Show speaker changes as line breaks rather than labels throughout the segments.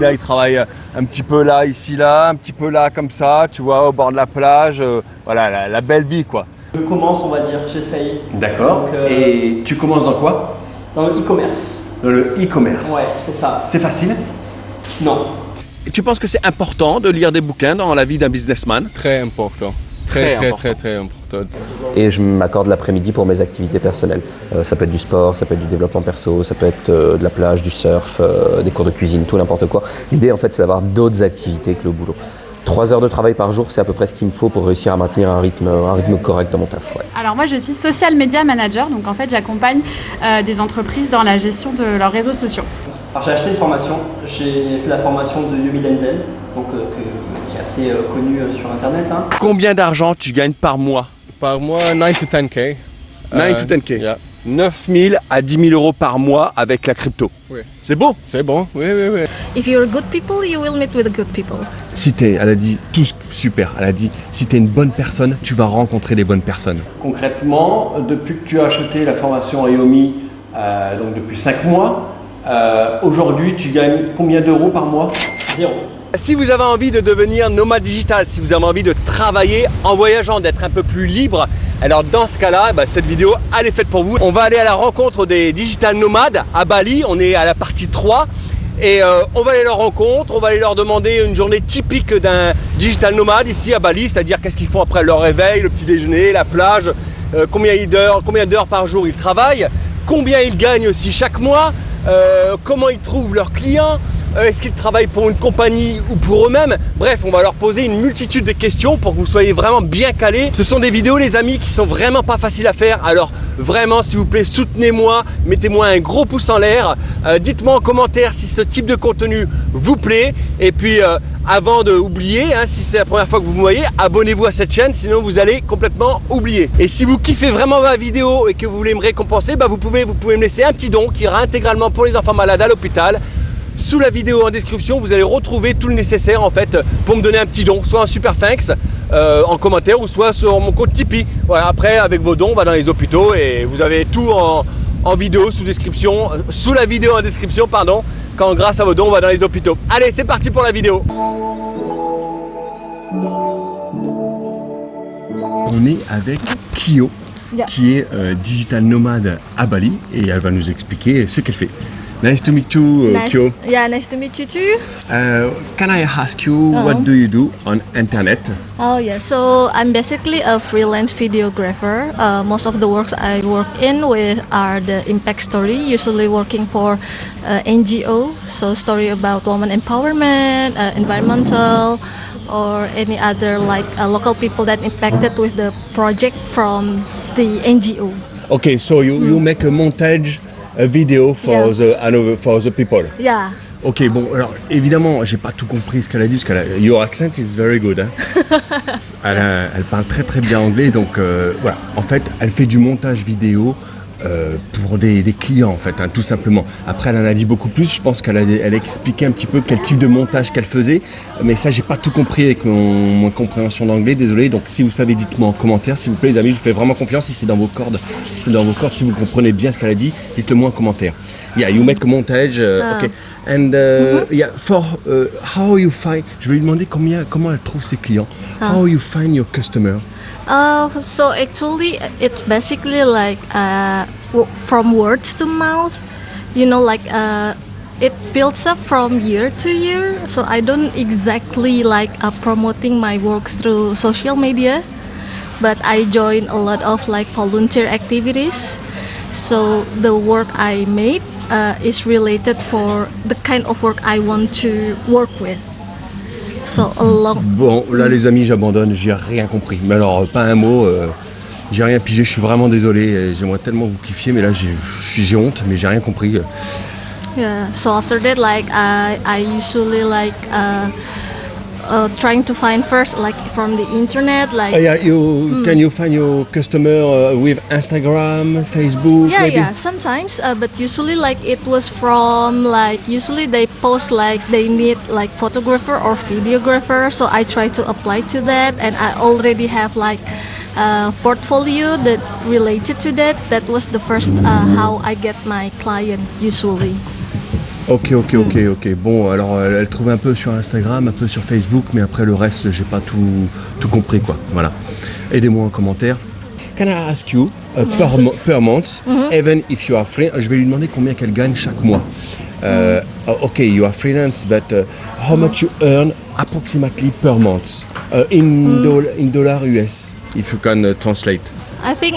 là, il travaille un petit peu là, ici, là, un petit peu là, comme ça, tu vois, au bord de la plage. Voilà, la belle vie, quoi.
Je commence, on va dire, j'essaye.
D'accord. Et tu commences dans quoi?
Dans le e-commerce.
Dans le e-commerce.
Ouais, c'est ça.
C'est facile?
Non.
Tu penses que c'est important de lire des bouquins dans la vie d'un businessman?
Très important. Très important.
Et je m'accorde l'après-midi pour mes activités personnelles. Ça peut être du sport, ça peut être du développement perso, ça peut être de la plage, du surf, des cours de cuisine, tout n'importe quoi. L'idée en fait c'est d'avoir d'autres activités que le boulot. 3 heures de travail par jour, c'est à peu près ce qu'il me faut pour réussir à maintenir un rythme correct dans mon taf. Ouais.
Alors moi je suis social media manager, donc en fait j'accompagne des entreprises dans la gestion de leurs réseaux sociaux.
Alors j'ai acheté une formation, j'ai fait la formation de Yomi Denzel, donc, qui est assez connue sur internet. Hein.
Combien d'argent tu gagnes par mois?
Par mois, 9 to 10K.
9 to 10K.
Yeah.
9 000 à 10 000 euros par mois avec la crypto.
Oui.
C'est beau?
C'est bon, oui.
If you're good people, you will meet with good people.
Elle a dit tout super, elle a dit si t'es une bonne personne, tu vas rencontrer des bonnes personnes. Concrètement, depuis que tu as acheté la formation Ayomi, donc depuis 5 mois, aujourd'hui tu gagnes combien d'euros par mois?
0.
Si vous avez envie de devenir nomade digital, si vous avez envie de travailler en voyageant, d'être un peu plus libre, alors dans ce cas-là, cette vidéo elle est faite pour vous. On va aller à la rencontre des digital nomades à Bali, on est à la partie 3 et on va aller à leur rencontre, on va aller leur demander une journée typique d'un digital nomade ici à Bali, c'est-à-dire qu'est-ce qu'ils font après leur réveil, le petit déjeuner, la plage, combien d'heures par jour ils travaillent, combien ils gagnent aussi chaque mois, comment ils trouvent leurs clients. Est-ce qu'ils travaillent pour une compagnie ou pour eux-mêmes? Bref, on va leur poser une multitude de questions pour que vous soyez vraiment bien calés. Ce sont des vidéos, les amis, qui sont vraiment pas faciles à faire. Alors vraiment, s'il vous plaît, soutenez-moi, mettez-moi un gros pouce en l'air. Dites-moi en commentaire si ce type de contenu vous plaît. Et puis, avant d'oublier, si c'est la première fois que vous me voyez, abonnez-vous à cette chaîne, sinon vous allez complètement oublier. Et si vous kiffez vraiment ma vidéo et que vous voulez me récompenser, vous pouvez me laisser un petit don qui ira intégralement pour les enfants malades à l'hôpital. Sous la vidéo en description, vous allez retrouver tout le nécessaire en fait pour me donner un petit don, soit un super thanks en commentaire ou soit sur mon compte Tipeee. Voilà, après avec vos dons, on va dans les hôpitaux et vous avez tout en vidéo sous la vidéo en description, pardon, quand grâce à vos dons, on va dans les hôpitaux. Allez, c'est parti pour la vidéo. On est avec Kyo, qui est digital nomade à Bali et elle va nous expliquer ce qu'elle fait. Nice to meet you, Kyo.
Yeah, nice to meet you too.
Can I ask you what do you do on internet?
Oh yeah, so I'm basically a freelance videographer. Most of the works I work in with are the impact story, usually working for NGO, so story about women empowerment, environmental, or any other like local people that impacted with the project from the NGO.
Okay, so you make a montage. A video for the people.
Yeah.
Ok, bon, alors évidemment, j'ai pas tout compris ce qu'elle a dit parce que your accent is very good. Hein. Elle parle très très bien anglais, donc voilà. En fait, elle fait du montage vidéo pour des clients en fait, tout simplement. Après, elle en a dit beaucoup plus. Je pense qu'elle a expliqué un petit peu quel type de montage qu'elle faisait, mais ça, j'ai pas tout compris avec mon compréhension d'anglais. Désolé. Donc, si vous savez, dites-moi en commentaire, s'il vous plaît, les amis. Je vous fais vraiment confiance. Si c'est dans vos cordes, si vous comprenez bien ce qu'elle a dit, dites-le-moi en commentaire. Yeah, you make a montage. Okay. And yeah, for how you find. Je vais lui demander comment elle trouve ses clients. How you find your customer.
So actually it's basically like from words to mouth, like it builds up from year to year. So I don't exactly like promoting my works through social media, but I join a lot of like volunteer activities. So the work I made is related for the kind of work I want to work with.
Bon, là les amis, j'abandonne, j'ai rien compris. Mais alors, pas un mot, j'ai rien pigé, je suis vraiment désolé. J'aimerais tellement vous kiffiez, mais là j'ai honte, mais j'ai rien compris.
Yeah, so after that, like I usually like trying to find first, like from the internet, like.
Can you find your customer with Instagram, Facebook?
Yeah,
maybe?
yeah, sometimes, but usually like it was from like usually they post like they need like photographer or videographer, so I try to apply to that, and I already have like a portfolio that related to that. That was the first how I get my client usually.
Ok. Bon, alors elle trouve un peu sur Instagram, un peu sur Facebook, mais après le reste, j'ai pas tout compris, quoi. Voilà. Aidez-moi en commentaire. Can I ask you, per month, even if you are free, je vais lui demander combien qu'elle gagne chaque mois. Ok, you are freelance, but how much you earn approximately per month in dollar US, if you can translate.
I think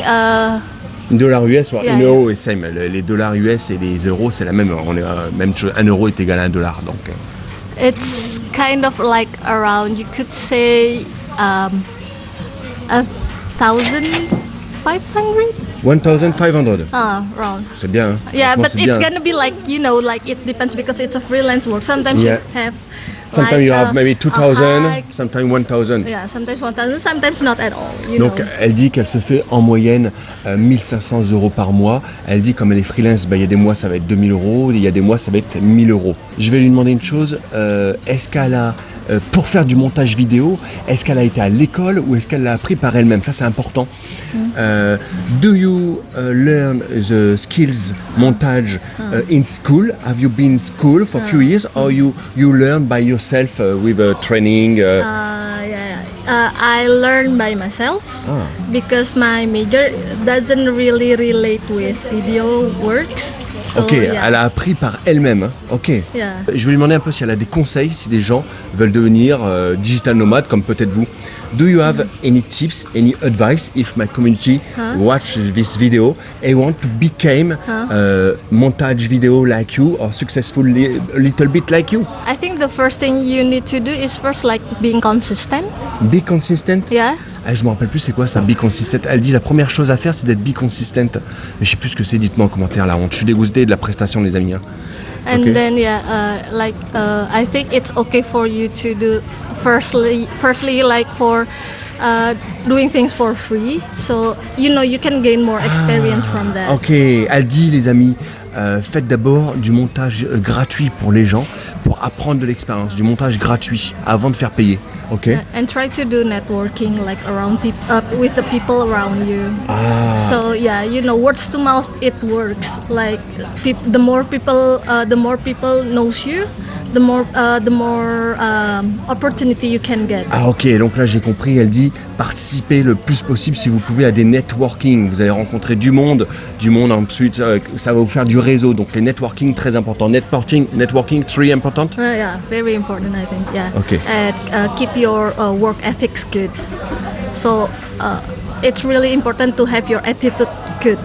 In dollars US, or
Yeah,
in
yeah.
euro is same. Les dollars US et les euros, c'est la même. On est même chose. 1 euro est égal à 1 dollar, donc.
it's kind of like around, you could say, 1,500.
1,500.
Around.
C'est bien. Hein.
Yeah,
Franchement,
but
c'est
it's
bien.
gonna be like, you know, like it depends because it's a freelance work. Sometimes
Yeah.
you have.
Sometimes you have maybe
a
2,000,
hike.
sometimes 1,000.
Yeah, sometimes 1,000, sometimes not at all. You
Donc
know.
elle dit qu'elle se fait en moyenne 1500 euros par mois. Elle dit comme elle est freelance, il y a des mois ça va être 2000 euros, il y a des mois ça va être 1000 euros. Je vais lui demander une chose, est-ce qu'elle a, pour faire du montage vidéo, est-ce qu'elle a été à l'école ou est-ce qu'elle l'a appris par elle-même? Ça c'est important. Do you learn the skills montage in school? Have you been in school for a few years or you learn by yourself with training?
I learned by myself because my major doesn't really relate with video works. So,
Ok,
yeah.
elle a appris par elle-même. Hein. Ok.
Yeah.
Je vais lui demander un peu si elle a des conseils, si des gens veulent devenir digital nomades comme peut-être vous. Do you have any tips, any advice if my community watch this video and want to become montage video like you or successfully a little bit like you?
I think the first thing you need to do is first like being consistent.
Be consistent.
Yeah.
Ah, je me rappelle plus c'est quoi ça, be consistent. Elle dit la première chose à faire c'est d'être be consistent. Mais je sais plus ce que c'est, dites-moi en commentaire la honte. Je suis dégoûté de la prestation les amis. Hein.
And
Okay.
then I think it's okay for you to do firstly like for doing things for free. So you know you can gain more experience from that.
Ok, elle dit les amis, faites d'abord du montage gratuit pour les gens, pour apprendre de l'expérience, du montage gratuit avant de faire payer. Ok.
And try to do networking like around with the people around you. So yeah, you know, words to mouth it works. Like the more people knows you, the more opportunity you can get.
Ah ok, donc là j'ai compris, elle dit participez le plus possible si vous pouvez à des networking. Vous allez rencontrer du monde ensuite, ça va vous faire du réseau. Donc les networking très important. Networking très important.
Yeah, very important I think. Yeah.
Okay.
And keep your work ethics good. So it's really important to have your attitude good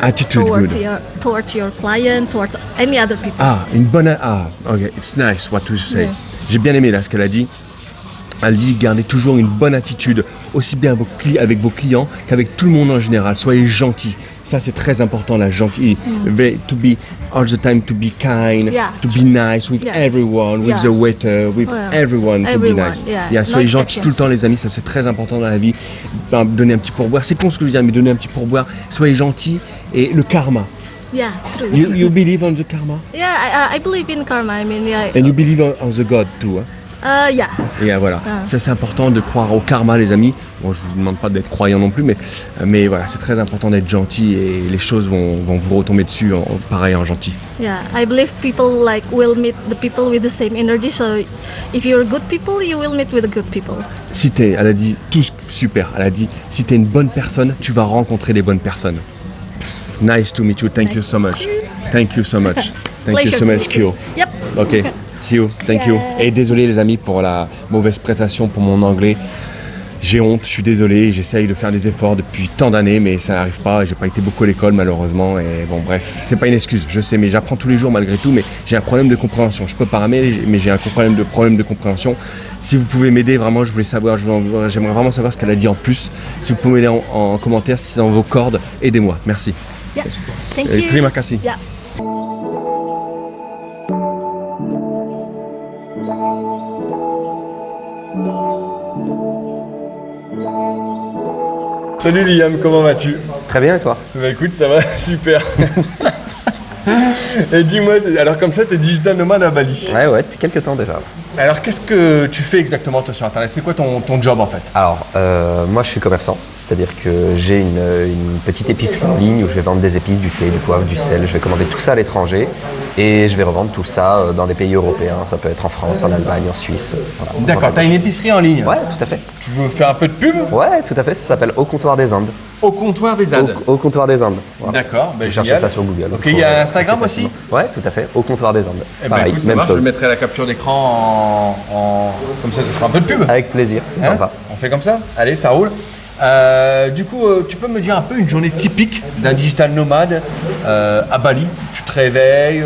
Attitude
towards
good.
your client, towards any other people.
Ah, une bonne... Ah, ok, it's nice what you say.
Yeah.
J'ai bien aimé là ce qu'elle a dit. Elle dit gardez toujours une bonne attitude, aussi bien avec vos clients qu'avec tout le monde en général. Soyez gentils. Ça c'est très important, la gentillesse. To be all the time, to be kind,
Yeah.
to be nice with
Yeah.
everyone, with
Yeah.
the waiter, with everyone, to be
Everyone,
nice.
yeah.
Soyez
No
gentils
exceptions.
tout le temps les amis, ça c'est très important dans la vie. Donner un petit pourboire, c'est con ce que je veux dire, mais donner un petit pourboire. Soyez gentils et le karma.
Yeah, true.
You believe on the karma?
Yeah, I believe in karma. I mean, yeah.
And you believe on the God too, hein?
Yeah.
Et voilà, ça c'est important de croire au karma les amis. Bon, je vous demande pas d'être croyant non plus, mais voilà, c'est très important d'être gentil et les choses vont vous retomber dessus pareil en gentil.
Yeah, I believe people will meet the people with the same energy. So if you're good people, you will meet with the good people.
Elle a dit tous super, elle a dit si t'es une bonne personne, tu vas rencontrer des bonnes personnes. Nice to meet you, thank you so much. Thank you so much. Thank you
Pleasure
so
to
much,
meet you.
Kyo.
Yep.
Ok, see you, thank you. Et désolé les amis pour la mauvaise prestation pour mon anglais. J'ai honte, je suis désolé, j'essaye de faire des efforts depuis tant d'années, mais ça n'arrive pas. J'ai pas été beaucoup à l'école malheureusement. Et bon, bref, c'est pas une excuse, je sais, mais j'apprends tous les jours malgré tout. Mais j'ai un problème de compréhension. Je peux pas ramer, mais j'ai un problème de compréhension. Si vous pouvez m'aider, vraiment, je voulais savoir, j'aimerais vraiment savoir ce qu'elle a dit en plus. Si vous pouvez m'aider en commentaire, si c'est dans vos cordes, aidez-moi. Merci.
Yeah. Thank you.
Terima kasih.
Yeah.
Salut Liam, comment vas-tu?
Très bien, et toi?
Bah écoute, ça va super. Et dis-moi, alors comme ça, t'es digital nomade à Bali.
Ouais, depuis quelques temps déjà.
Alors qu'est-ce que tu fais exactement toi sur internet? C'est quoi ton job en fait?
Alors, moi je suis commerçant, C'est-à-dire que j'ai une petite épicerie en ligne où je vais vendre des épices, du thé, du poivre, du sel. Je vais commander tout ça à l'étranger et je vais revendre tout ça dans des pays européens. Ça peut être en France, en Allemagne, en Suisse. Voilà.
D'accord, tu as une épicerie en ligne.
Ouais, tout à fait.
Tu veux faire un peu de pub?
Ouais, tout à fait. Ça s'appelle Au Comptoir des Indes.
Au comptoir des Indes.
Au Comptoir des Indes. Voilà.
D'accord, ben
Cherchez
génial.
ça sur Google.
Ok, il y a Instagram aussi?
Ouais, tout à fait. Au Comptoir des Indes.
Eh ben,
Pareil,
écoute, ça
même
marche, je
chose.
mettrai la capture d'écran comme ça fera un peu de pub.
Avec plaisir, c'est
Hein?
sympa.
On fait comme ça? Allez, ça roule. Du coup, tu peux me dire un peu une journée typique d'un digital nomade à Bali? Tu te réveilles,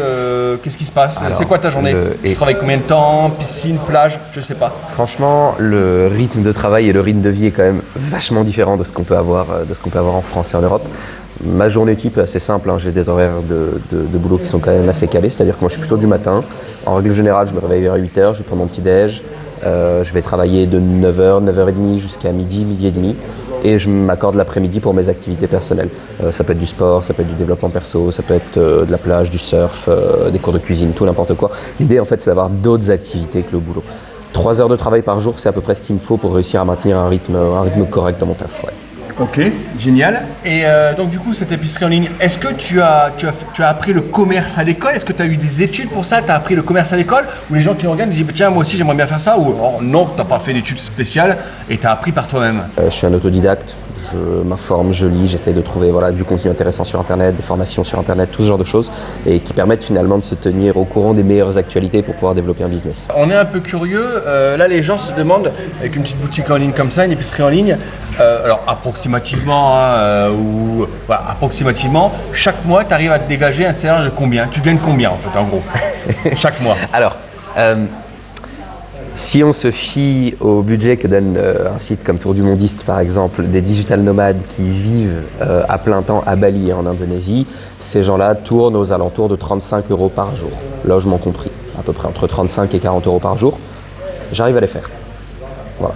qu'est-ce qui se passe?
Alors,
C'est quoi ta journée? Tu travailles combien de temps? Piscine, plage? Je sais pas.
Franchement, le rythme de travail et le rythme de vie est quand même vachement différent de ce qu'on peut avoir, en France et en Europe. Ma journée type est assez simple, hein. J'ai des horaires de boulot qui sont quand même assez calés, c'est-à-dire que moi je suis plutôt du matin. En règle générale, je me réveille vers 8h, je prends mon petit déj, je vais travailler de 9h, 9h30 jusqu'à midi, midi et demi. Et je m'accorde l'après-midi pour mes activités personnelles. Ça peut être du sport, ça peut être du développement perso, ça peut être de la plage, du surf, des cours de cuisine, tout n'importe quoi. L'idée en fait c'est d'avoir d'autres activités que le boulot. 3 heures de travail par jour, c'est à peu près ce qu'il me faut pour réussir à maintenir un rythme correct dans mon taf. Ouais.
Ok, génial. Et donc du coup, cette épicerie en ligne, est-ce que tu as appris le commerce à l'école? Est-ce que tu as eu des études pour ça? Tu as appris le commerce à l'école? Ou les gens qui nous regardent disent, tiens, moi aussi j'aimerais bien faire ça? Ou oh, non, tu n'as pas fait d'études spéciales et tu as appris par toi-même?
Je suis un autodidacte, je m'informe, je lis, j'essaie de trouver du contenu intéressant sur Internet, des formations sur Internet, tout ce genre de choses, et qui permettent finalement de se tenir au courant des meilleures actualités pour pouvoir développer un business.
On est un peu curieux, là les gens se demandent, avec une petite boutique en ligne comme ça, une épicerie en ligne, alors approximativement, approximativement, chaque mois tu arrives à te dégager un salaire de combien? Tu gagnes combien en fait en gros? Chaque mois?
Alors, si on se fie au budget que donne un site comme Tour du Mondiste par exemple, des digital nomades qui vivent à plein temps à Bali et en Indonésie, ces gens-là tournent aux alentours de 35 € par jour, logement compris, à peu près entre 35 et 40 € par jour. J'arrive à les faire. Voilà.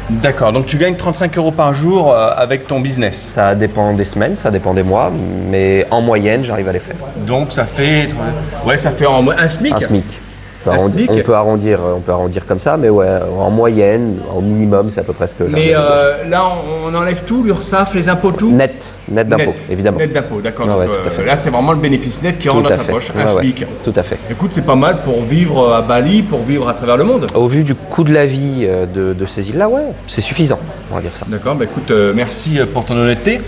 D'accord, donc tu gagnes 35 € par jour avec ton business.
Ça dépend des semaines, ça dépend des mois, mais en moyenne, j'arrive à les faire.
Donc ça fait un SMIC.
Un SMIC.
SMIC.
On peut arrondir comme ça, mais ouais, en moyenne, au minimum, c'est à peu près ce que
Mais là, on enlève tout, l'URSSAF, les impôts, tout?
Net d'impôts, évidemment.
Net d'impôts, d'accord.
Ah ouais,
Donc,
tout à fait.
là, c'est vraiment le bénéfice net qui rentre dans ta poche, un SMIC.
Tout à fait.
Écoute, c'est pas mal pour vivre à Bali, pour vivre à travers le monde.
Au vu du coût de la vie de ces îles-là, ouais, c'est suffisant, on va dire ça.
D'accord, bah écoute, merci pour ton honnêteté.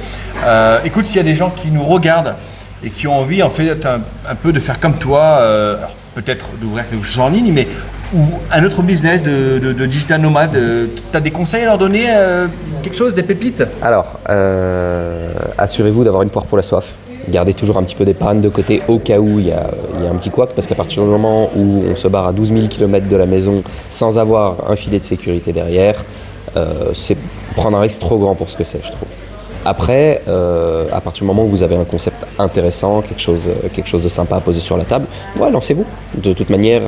Écoute, s'il y a des gens qui nous regardent et qui ont envie en fait un peu de faire comme toi, alors, peut-être d'ouvrir quelque chose en ligne, mais ou un autre business de digital nomade, tu as des conseils à leur donner, quelque chose, des pépites?
Alors, assurez-vous d'avoir une poire pour la soif. Gardez toujours un petit peu d'épargne de côté au cas où il y a un petit couac, parce qu'à partir du moment où on se barre à 12 000 km de la maison sans avoir un filet de sécurité derrière, c'est prendre un risque trop grand pour ce que c'est, je trouve. Après, à partir du moment où vous avez un concept intéressant, quelque chose de sympa à poser sur la table, ouais, lancez-vous. De toute manière,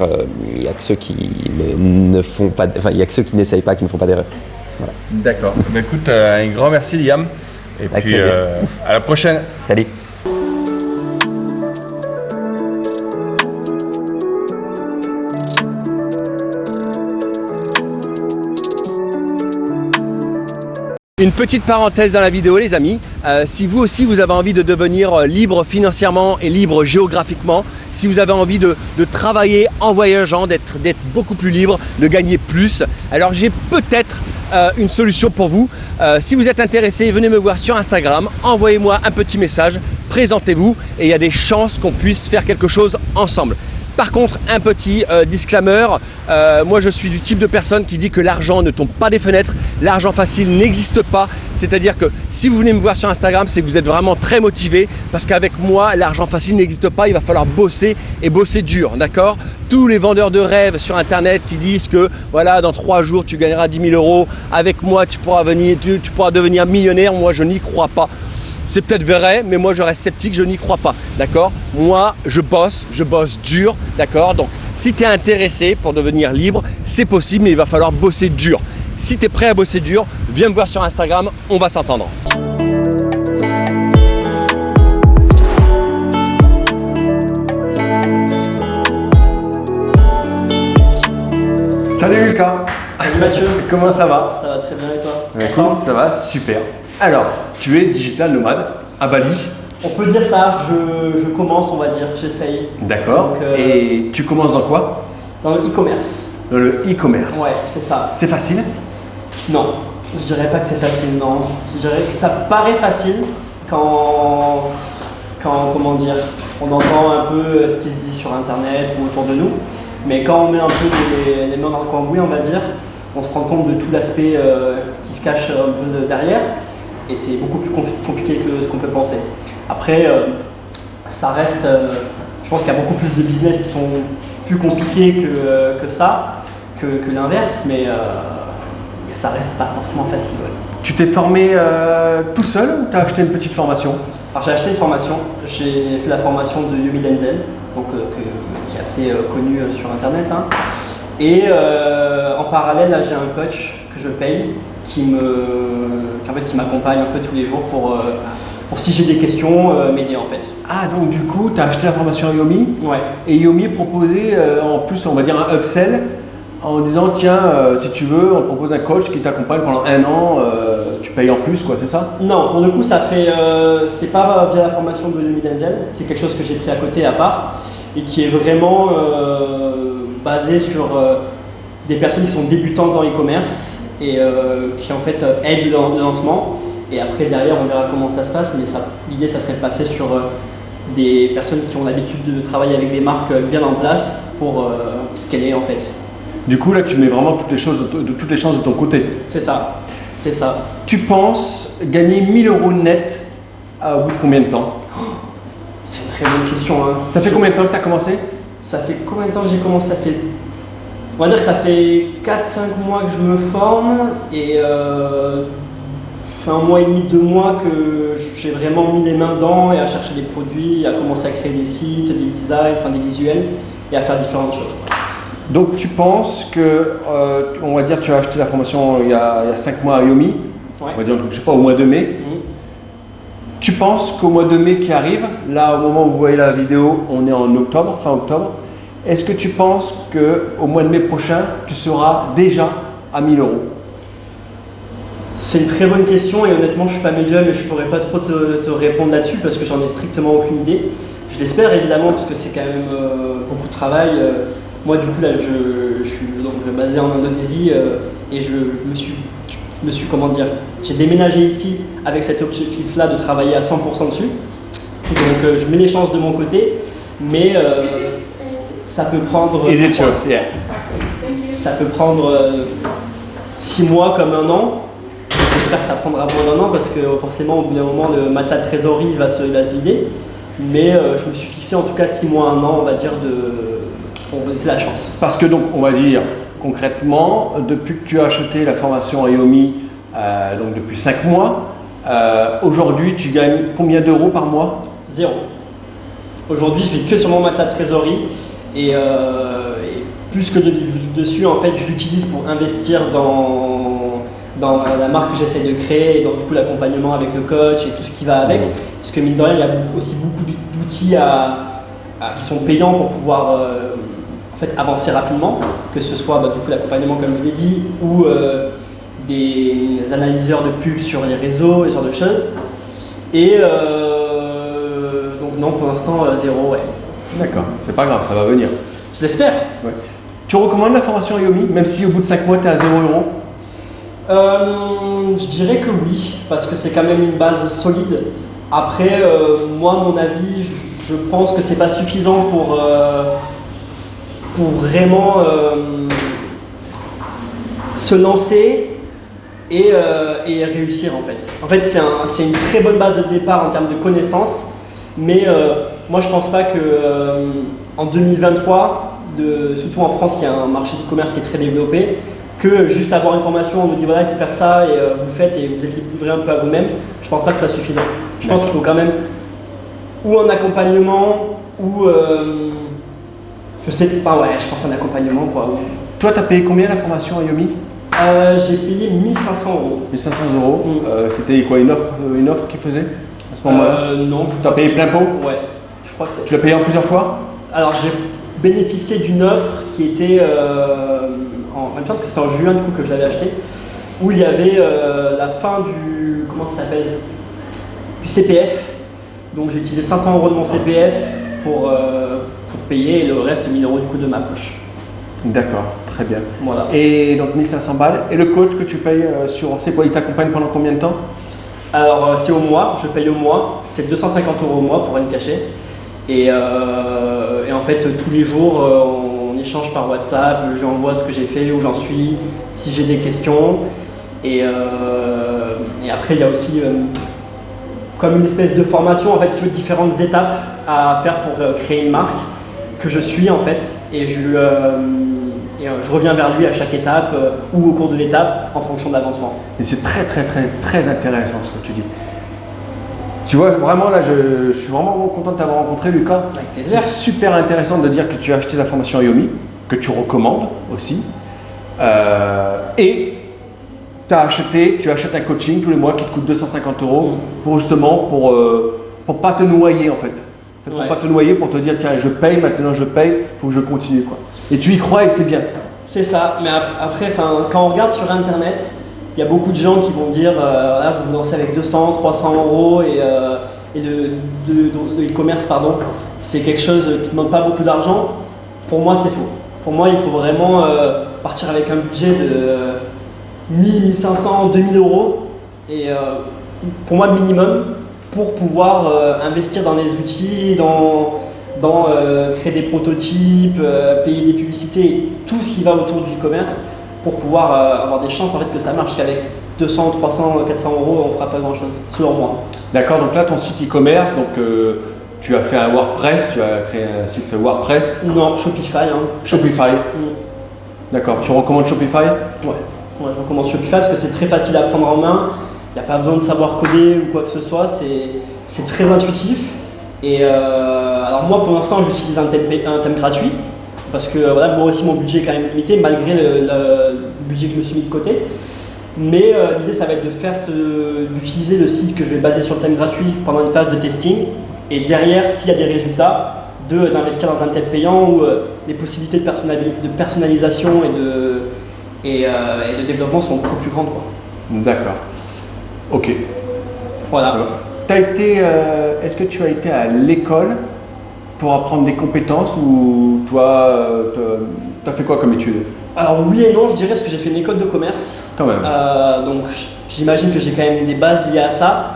il n'y a que ceux qui n'essayent pas qui ne font pas d'erreur. Voilà.
D'accord. Bah, écoute, un grand merci Liam. Et
Avec
puis
plaisir.
à la prochaine.
Salut.
Une petite parenthèse dans la vidéo les amis, si vous aussi vous avez envie de devenir libre financièrement et libre géographiquement, si vous avez envie de travailler en voyageant, d'être beaucoup plus libre, de gagner plus, alors j'ai peut-être une solution pour vous. Si vous êtes intéressé, venez me voir sur Instagram, envoyez-moi un petit message, présentez-vous et il y a des chances qu'on puisse faire quelque chose ensemble. Par contre, un petit disclaimer, moi je suis du type de personne qui dit que l'argent ne tombe pas des fenêtres, l'argent facile n'existe pas, c'est-à-dire que si vous venez me voir sur Instagram, c'est que vous êtes vraiment très motivé, parce qu'avec moi, l'argent facile n'existe pas, il va falloir bosser et bosser dur, d'accord? Tous les vendeurs de rêves sur Internet qui disent que voilà, dans 3 jours tu gagneras 10 000 €, avec moi tu pourras devenir millionnaire, moi je n'y crois pas. C'est peut-être vrai, mais moi je reste sceptique, je n'y crois pas, d'accord? Moi, je bosse dur, d'accord? Donc, si tu es intéressé pour devenir libre, c'est possible, mais il va falloir bosser dur. Si tu es prêt à bosser dur, viens me voir sur Instagram, on va s'entendre.
Salut Lucas. Salut Mathieu.
Comment ça va?
Ça va très bien et toi?
Écoute, ça va, super.
Alors, tu es digital nomade à Bali.
On peut dire ça, je commence, on va dire, j'essaye.
D'accord.
Donc,
Et tu commences dans quoi?
Dans le e-commerce.
Dans le e-commerce.
Ouais, c'est ça.
C'est facile?
Non, je dirais pas que c'est facile, non. Je dirais que ça paraît facile quand comment dire, on entend un peu ce qui se dit sur internet ou autour de nous. Mais quand on met un peu les mains dans le cambouis, on va dire, on se rend compte de tout l'aspect qui se cache un peu derrière. Et c'est beaucoup plus compliqué que ce qu'on peut penser. Après, ça reste, je pense qu'il y a beaucoup plus de business qui sont plus compliqués que ça, que l'inverse, mais ça reste pas forcément facile. Ouais.
Tu t'es formé tout seul ou tu as acheté une petite formation?
Alors j'ai acheté une formation, j'ai fait la formation de Yomi Denzel, donc, qui est assez connue sur internet. Hein. Et en parallèle, là, j'ai un coach que je paye qui m'accompagne un peu tous les jours pour si j'ai des questions, m'aider en fait.
Ah, donc du coup, tu as acheté la formation à Yomi
Ouais.
et Yomi proposait en plus, on va dire un upsell en disant tiens, si tu veux, on te propose un coach qui t'accompagne pendant 1 an, tu payes en plus, quoi, c'est ça?
Non, pour le coup, ça fait, c'est pas via la formation de Yomi Denzel, c'est quelque chose que j'ai pris à côté à part et qui est vraiment basé sur des personnes qui sont débutantes dans e-commerce et qui en fait aident dans le lancement. Et après, derrière, on verra comment ça se passe, mais l'idée, ça serait de passer sur des personnes qui ont l'habitude de travailler avec des marques bien en place pour scaler en fait.
Du coup, là, tu mets vraiment toutes les chances de ton côté.
C'est ça, c'est ça.
Tu penses gagner 1 000 € net au bout de combien de temps?
C'est une très bonne question. Hein.
Ça fait combien de temps que tu as commencé?
Ça fait combien de temps que j'ai commencé? On va dire que ça fait 4-5 mois que je me forme et ça fait 1 mois et demi, 2 mois que j'ai vraiment mis les mains dedans et à chercher des produits, à commencer à créer des sites, des designs, enfin des visuels et à faire différentes choses.
Donc tu penses que, on va dire, tu as acheté la formation il y a 5 mois à Yomi,
Ouais.
on va dire, je sais pas, au mois de mai. Tu penses qu'au mois de mai qui arrive, là au moment où vous voyez la vidéo, on est en octobre, fin octobre, est-ce que tu penses qu'au mois de mai prochain, tu seras déjà à 1 000 €?
C'est une très bonne question et honnêtement je suis pas médium et je pourrais pas trop te répondre là-dessus parce que j'en ai strictement aucune idée. Je l'espère évidemment parce que c'est quand même beaucoup de travail. Moi du coup là je suis donc basé en Indonésie et je me suis comment dire, j'ai déménagé ici avec cet objectif-là de travailler à 100% dessus. Donc je mets les chances de mon côté, mais ça peut prendre.
Is it yours? Yeah.
Ça peut prendre 6 mois comme 1 an. J'espère que ça prendra moins d'1 an parce que forcément au bout d'un moment le matelas de trésorerie va se vider. Mais je me suis fixé en tout cas 6 mois, 1 an on va dire pour laisser la chance.
Parce que donc on va dire concrètement, depuis que tu as acheté la formation à Yomi, donc depuis 5 mois, aujourd'hui tu gagnes combien d'euros par mois?
0. Aujourd'hui je vis que sur mon matelas de trésorerie et plus que de vivre dessus en fait je l'utilise pour investir dans la marque que j'essaie de créer et donc du coup l'accompagnement avec le coach et tout ce qui va avec. Parce que mine de rien, il y a aussi beaucoup d'outils qui sont payants pour pouvoir en fait, avancer rapidement, que ce soit du coup l'accompagnement comme je l'ai dit ou des analyseurs de pubs sur les réseaux et ce genre de choses. Et donc non, pour l'instant 0, ouais.
D'accord, c'est pas grave, ça va venir.
Je l'espère.
Ouais. Tu recommandes la formation à Yomi, même si au bout de 5 mois tu es à 0 €?
Je dirais que oui, parce que c'est quand même une base solide. Après, moi, mon avis, je pense que c'est pas suffisant pour vraiment se lancer et réussir en fait. En fait, c'est une très bonne base de départ en termes de connaissances, mais moi, je pense pas que en 2023, surtout en France, qui a un marché du commerce qui est très développé, que juste avoir une formation, on nous dit voilà, il faut faire ça et vous le faites et vous êtes livré un peu à vous-même, je pense pas que ce soit suffisant. Je pense qu'il faut quand même ou un accompagnement ou je pense un accompagnement quoi.
Toi, tu as payé combien la formation à Yomi?
J'ai payé 1 500 €.
1 500 €. C'était quoi, une offre qu'ils faisaient à ce moment-là?
Non.
Tu as payé plein pot?
Ouais, je crois que c'est.
Tu l'as payé en plusieurs fois?
Alors j'ai bénéficié d'une offre qui était il me semble que c'était en juin du coup que je l'avais acheté où il y avait la fin du, comment ça s'appelle, du CPF. Donc j'ai utilisé 500 € de mon CPF pour payer et le reste 1000 € du coup de ma poche.
D'accord, très bien.
Voilà.
Et donc 1500 balles. Et le coach que tu payes c'est quoi? Il t'accompagne pendant combien de temps?
Alors c'est au mois, je paye au mois, c'est 250 € au mois pour rien me cacher. Et en fait tous les jours on échange par WhatsApp, je lui envoie ce que j'ai fait, où j'en suis, si j'ai des questions. Et après il y a aussi comme une espèce de formation, en fait, si tu veux, différentes étapes à faire pour créer une marque que je suis en fait. Et je reviens vers lui à chaque étape ou au cours de l'étape en fonction de l'avancement.
Et c'est très très très très intéressant ce que tu dis. Tu vois, vraiment là, je suis vraiment content de t'avoir rencontré, Lucas.
Avec plaisir.
C'est super intéressant de dire que tu as acheté la formation Yomi, que tu recommandes aussi. Et tu achètes un coaching tous les mois qui te coûte 250 € pour justement pour pas te noyer en fait. Pour pas te noyer, pour te dire tiens je paye, maintenant je paye, faut que je continue quoi. Et tu y crois et c'est bien.
C'est ça, mais après quand on regarde sur internet, il y a beaucoup de gens qui vont dire là vous vous lancez avec 200, 300 € et le e-commerce pardon, c'est quelque chose qui ne demande pas beaucoup d'argent. Pour moi c'est faux. Pour moi il faut vraiment partir avec un budget de 1000, 1500, 2000 € et pour moi minimum pour pouvoir investir dans les outils, dans créer des prototypes, payer des publicités, tout ce qui va autour du e-commerce pour pouvoir avoir des chances en fait que ça marche. Qu'avec 200, 300, 400 € on fera pas grand chose, selon moi.
D'accord, donc là ton site e-commerce, donc tu as fait un WordPress, tu as créé un site WordPress.
Non, Shopify.
Shopify. D'accord, tu recommandes Shopify?
Ouais, je recommande Shopify parce que c'est très facile à prendre en main. Il n'y a pas besoin de savoir coder ou quoi que ce soit, c'est très intuitif. Et alors moi pour l'instant j'utilise un thème gratuit parce que voilà, moi aussi mon budget est quand même limité malgré le budget que je me suis mis de côté. Mais l'idée ça va être d'utiliser le site que je vais baser sur le thème gratuit pendant une phase de testing et derrière s'il y a des résultats d'investir dans un thème payant où les possibilités de personnalisation et de développement sont beaucoup plus grandes quoi.
D'accord. Ok.
Voilà.
Est-ce que tu as été à l'école pour apprendre des compétences ou toi, tu as fait quoi comme études?
Alors oui et non, je dirais parce que j'ai fait une école de commerce.
Quand même.
Donc j'imagine que j'ai quand même des bases liées à ça.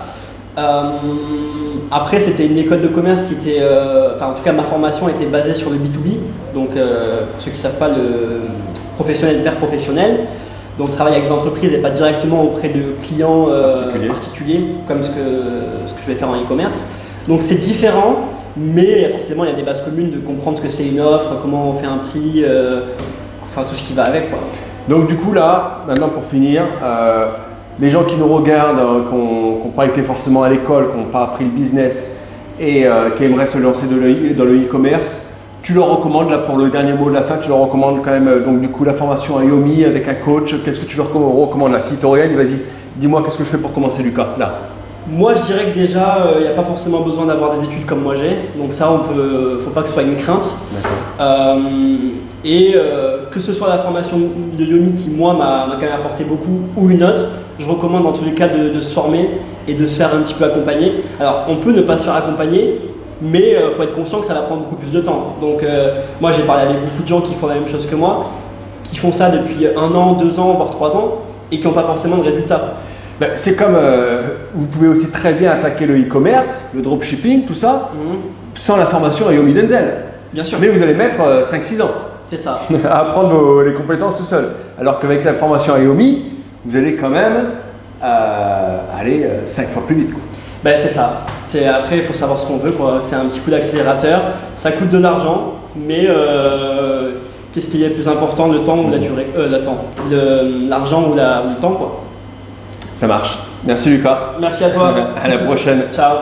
Après c'était une école de commerce qui était, enfin en tout cas ma formation était basée sur le B2B. Donc pour ceux qui ne savent pas, le professionnel vers professionnel. Donc travailler avec des entreprises et pas directement auprès de clients particuliers comme ce que je vais faire en e-commerce. Donc c'est différent, mais forcément il y a des bases communes de comprendre ce que c'est une offre, comment on fait un prix, enfin tout ce qui va avec quoi.
Donc du coup là, maintenant pour finir, les gens qui nous regardent, qui n'ont pas été forcément à l'école, qui n'ont pas appris le business et qui aimeraient se lancer dans le e-commerce, tu leur recommandes, là pour le dernier mot de la fin, tu leur recommandes quand même donc du coup la formation à Yomi avec un coach. Qu'est-ce que tu leur recommandes là? Si tu aurais, vas-y, dis-moi qu'est-ce que je fais pour commencer Lucas là.
Moi je dirais que déjà il n'y a pas forcément besoin d'avoir des études comme moi j'ai, donc ça faut pas que ce soit une crainte. Que ce soit la formation de Yomi qui moi m'a quand même apporté beaucoup ou une autre, je recommande dans tous les cas de se former et de se faire un petit peu accompagner. Alors on peut ne pas se faire accompagner, mais il faut être conscient que ça va prendre beaucoup plus de temps. Donc moi j'ai parlé avec beaucoup de gens qui font la même chose que moi, qui font ça depuis 1 an, 2 ans, voire 3 ans et qui n'ont pas forcément de résultats.
Ben, c'est comme, vous pouvez aussi très bien attaquer le e-commerce, le dropshipping, tout ça, sans la formation à Yomi Denzel.
Bien sûr.
Mais vous allez mettre 5-6 ans
C'est ça.
à apprendre les compétences tout seul. Alors qu'avec la formation à Yomi, vous allez quand même aller 5 fois plus vite. Quoi.
Ben, c'est ça. Après, il faut savoir ce qu'on veut, quoi. C'est un petit coup d'accélérateur. Ça coûte de l'argent, mais qu'est-ce qui est le plus important, le temps ou la durée l'argent ou le temps, quoi.
Ça marche. Merci Lucas.
Merci à toi.
À la prochaine.
Ciao.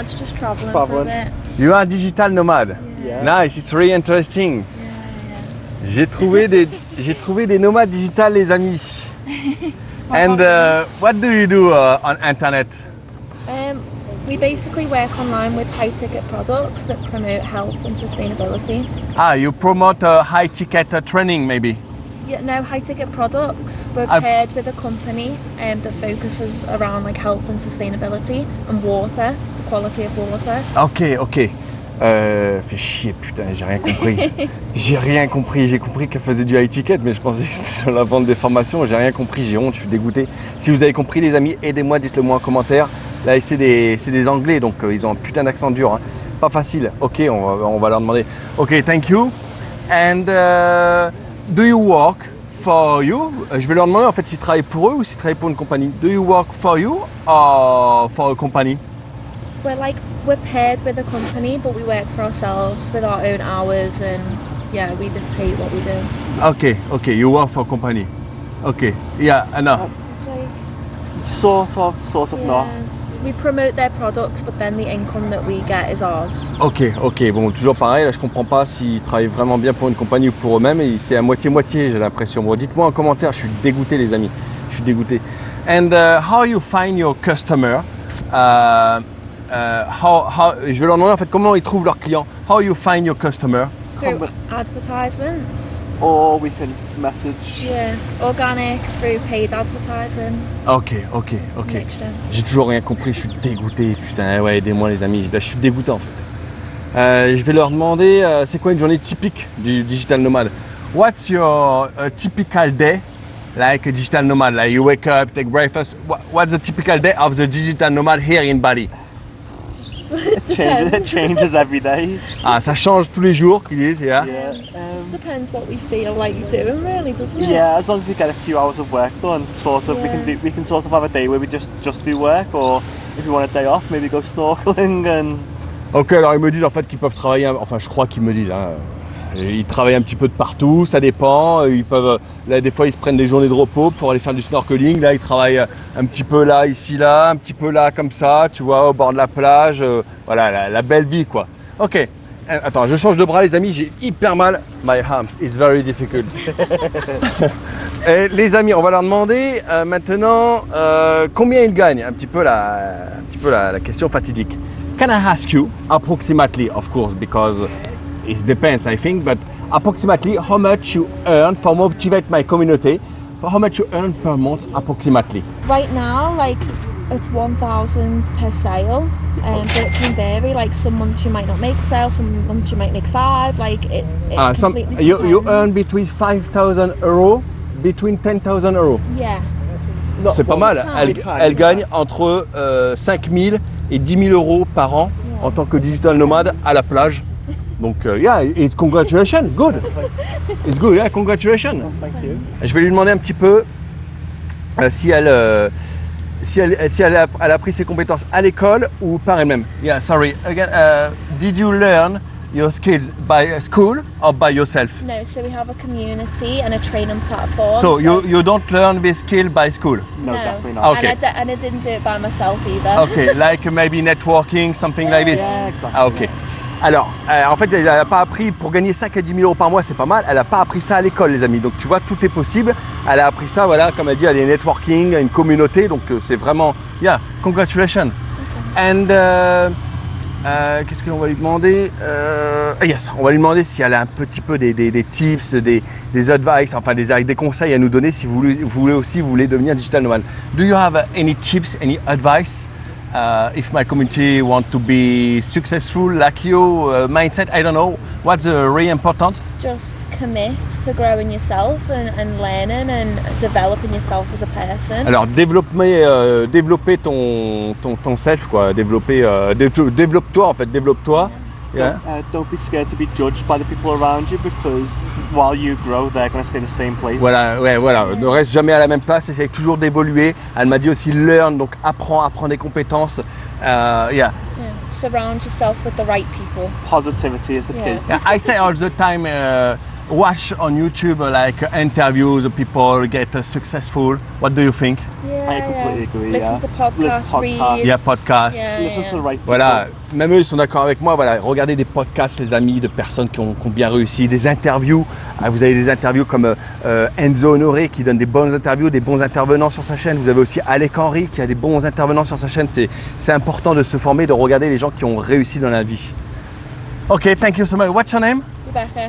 Just traveling for a bit.
You are a digital nomad. Yeah. Nice, it's really interesting. J'ai trouvé des nomades digitales, les amis. And what do you do on internet?
We basically work online with high-ticket products that promote health and sustainability.
Ah, you promote high-ticket training maybe?
Yeah, no, high-ticket products. We're paired with a company that focuses around like health and sustainability and water, the quality of water.
Ok. Fait chier, putain, j'ai rien compris. J'ai compris qu'elle faisait du high ticket, mais je pensais que c'était sur la vente des formations. J'ai rien compris, j'ai honte, je suis dégoûté. Si vous avez compris, les amis, aidez-moi, dites-le moi en commentaire. Là, c'est des Anglais, donc ils ont un putain d'accent dur. Hein. Pas facile. Ok, on va leur demander. Ok, thank you. And do you work for you? Je vais leur demander en fait s'ils travaillent pour eux ou s'ils travaillent pour une compagnie. Do you work for you or for a company?
We're paired with a company, but we work for ourselves with our own hours, and yeah, we dictate what we do.
Okay, you work for a company. Okay, yeah, no.
It's like,
Sort of not.
we promote their products, but then the income that we get is ours.
Ok, bon, toujours pareil, là je comprends pas s'ils travaillent vraiment bien pour une compagnie ou pour eux-mêmes, et c'est à moitié-moitié, j'ai l'impression. Bon, dites-moi en commentaire, je suis dégoûté les amis, je suis dégoûté. And how you find your customer? Je vais leur demander en fait comment ils trouvent leurs clients. How you find your customer?
Through advertisements.
Or we can message.
Yeah, organic, through paid advertising.
Ok.
Mixture.
J'ai toujours rien compris, je suis dégoûté. Putain, ouais, aidez-moi les amis. Là, je suis dégoûté en fait. Je vais leur demander c'est quoi une journée typique du digital nomade. What's your typical day like a digital nomad? Like you wake up, take breakfast. What's the typical day of the digital nomad here in Bali?
It changes every day.
Ah, ça change tous les jours, qu'ils disent, yeah.
Just depends what we feel like doing, really, doesn't it?
Yeah, as long as we get a few hours of work done, sort of, we can sort of have a day where we just do work, or if we want a day off, maybe go snorkeling and.
Ok, alors ils me disent en fait qu'ils peuvent travailler, enfin je crois qu'ils me disent, hein, ils travaillent un petit peu de partout, ça dépend, ils peuvent, là des fois ils se prennent des journées de repos pour aller faire du snorkeling, là ils travaillent un petit peu là, ici, là, un petit peu là, comme ça, tu vois, au bord de la plage, voilà, la belle vie quoi. Ok, attends, je change de bras les amis, j'ai hyper mal, my arm, it's very difficult. Et les amis, on va leur demander maintenant combien ils gagnent, un petit peu la question fatidique. Can I ask you approximately, of course, because it depends, I think, but approximately how much you earn for motivate my community, how much you earn per month approximately?
Right now, like, it's 1,000 per sale, but it can vary. Like, some months you might not make a sale, some months you might make 5. Like, it completely
you earn
depends.
between 5,000 euros, between 10,000 euros.
Yeah.
C'est pas mal. Elle gagne entre 5 000 et 10 000 euros par an en tant que digital nomade à la plage. Donc, yeah, it's congratulations, good. It's good, yeah, congratulations.
Thank you.
Je vais lui demander un petit peu si elle a pris ses compétences à l'école ou par elle-même. Yeah, sorry. Again, did you learn your skills by school or by yourself?
No, so we have a community and a training platform.
So you don't learn this skill by school?
No, definitely not.
Okay.
And I didn't do it by myself either.
Okay, like maybe networking, something like this?
Yeah, exactly.
Ah, ok. Alors, en fait, elle n'a pas appris, pour gagner 5 à 10 000 euros par mois, c'est pas mal, elle n'a pas appris ça à l'école, les amis. Donc, tu vois, tout est possible. Elle a appris ça, voilà, comme elle dit, elle est networking, une communauté, donc c'est vraiment, yeah, congratulations. And, qu'est-ce qu'on va lui demander? Yes, on va lui demander si elle a un petit peu des tips, des advice, enfin des conseils à nous donner si vous voulez devenir digital nomade. Do you have any tips, any advice? If my community want to be successful like you, mindset, I don't know. What's really important?
Just commit to growing yourself and learning and developing yourself as a person.
Alors développer ton self quoi, développe-toi en fait, développe-toi. Yeah.
Don't be scared to be judged by the people around you, because while you grow, they're going to stay in the same place.
Voilà, ouais, voilà. Ne reste jamais à la même place, essaye toujours d'évoluer. Elle m'a dit aussi learn, donc apprends des compétences. Yeah.
Surround yourself with the right people.
Positivity is the key.
Yeah, I say all the time, watch on YouTube like interviews of people get successful. What do you think?
Yeah,
I completely agree.
Listen
yeah.
to podcasts, read.
Il y a podcast.
Yeah,
Listen to the right people.
Voilà, même eux ils sont d'accord avec moi. Voilà, regardez des podcasts, les amis, de personnes qui ont bien réussi, des interviews. Ah, vous avez des interviews comme Enzo Honoré qui donne des bonnes interviews, des bons intervenants sur sa chaîne. Vous avez aussi Alec Henry qui a des bons intervenants sur sa chaîne. C'est important de se former, de regarder les gens qui ont réussi dans la vie. Ok, thank you so much. What's your name?
Rebecca.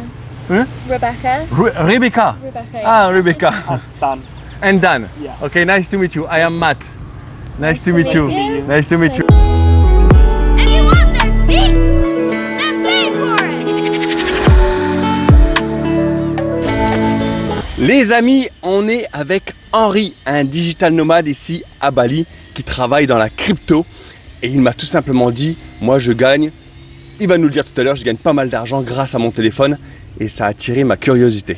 Huh?
Rebecca.
Rebecca.
Rebecca.
Ah, Rebecca.
Dan.
And Dan.
Yeah.
Okay, nice to meet you. I am Matt. Nice to meet you.
meet you.
Nice to meet you.
If you want this beat, then pay for it.
Les amis, on est avec Henri, un digital nomade ici à Bali qui travaille dans la crypto. Et il m'a tout simplement dit, moi je gagne, il va nous le dire tout à l'heure, je gagne pas mal d'argent grâce à mon téléphone. Et ça a attiré ma curiosité.